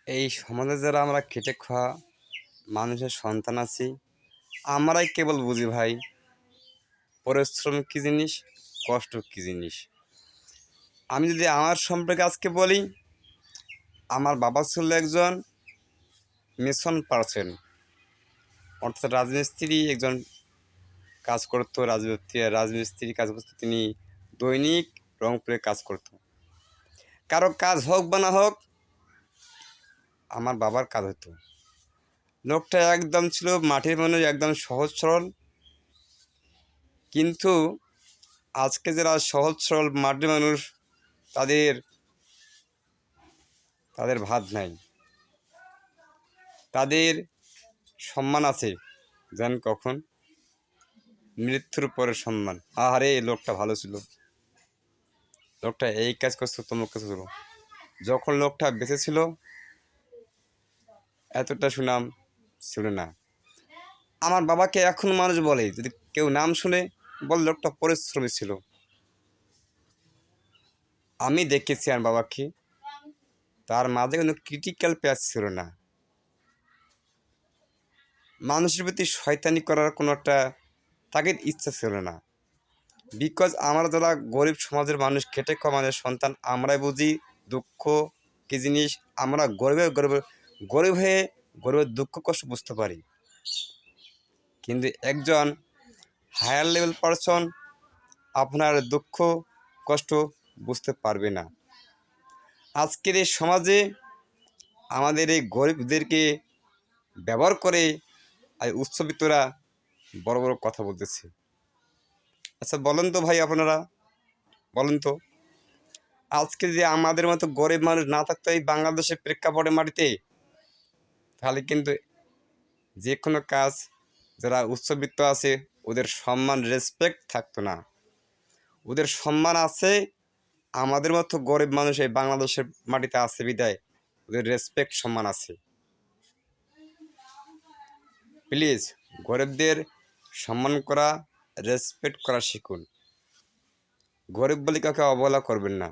এই সমাজে যারা আমরা খেটে খাওয়া মানুষের সন্তান আছি, আমরাই কেবল বুঝি ভাই পরিশ্রম কী জিনিস, কষ্ট কী জিনিস। আমি যদি আমার সম্পর্কে আজকে বলি, আমার বাবা ছিল একজন মিশন পার্সন, অর্থাৎ রাজমিস্ত্রি একজন কাজ করতো। রাজমিস্ত্রি কাজ করতো, তিনি দৈনিক রংপুরে কাজ করতো। কারো কাজ হোক বা না হোক, আমার বাবার কাজ হতো। লোকটা একদম ছিল মাটির মানুষ, একদম সহজ সরল। কিন্তু আজকে যারা সহজ সরল মাটির মানুষ, তাদের তাদের ভাত নাই, তাদের সম্মান আছে যেন কখন মৃত্যুর পরে সম্মান। আহারে, লোকটা ভালো ছিল, লোকটা এই কাজ করতো, তমুক কাজ করতো। যখন লোকটা বেঁচে ছিল এতটা সুনাম ছিল না। আমার বাবাকে এখন মানুষ বলে, যদি কেউ নাম শুনে বল লোকটা পরিশ্রমী ছিল। আমি দেখেছি আমার বাবাকে, তার মাঝে কোনো ক্রিটিক্যাল প্যাচ ছিল না। মানুষের প্রতি শয়তানি করার কোনো একটা তাকে ইচ্ছা ছিল না। বিকজ আমরা যারা গরিব সমাজের মানুষ, খেটে খাওয়া মানুষের সন্তান, আমরাই বুঝি দুঃখ কী জিনিস। আমরা গরিব হয়ে গরিবের দুঃখ কষ্ট বুঝতে পারি, কিন্তু একজন হায়ার লেভেল পারসন আপনার দুঃখ কষ্ট বুঝতে পারবে না। আজকের এই সমাজে আমাদের এই গরিবদেরকে ব্যবহার করে আর উচ্চবিত্তরা বড় বড় কথা বলতেছে। আচ্ছা বলেন তো ভাই, আপনারা বলেন তো, আজকে যদি আমাদের মতো গরিব মানুষ না থাকতো এই বাংলাদেশের প্রেক্ষাপটে মাটিতে, তাহলে কিন্তু যে কোনো কাজ যারা উচ্চবিত্ত আছে ওদের সম্মান রেসপেক্ট থাকতো না। ওদের সম্মান আছে, আমাদের মতো গরিব মানুষ এই বাংলাদেশের মাটিতে আছে বিদায় ওদের রেসপেক্ট সম্মান আছে। প্লিজ গরিবদের সম্মান করা, রেসপেক্ট করা শিখুন। গরিব বলে কাউকে অবহেলা করবেন না।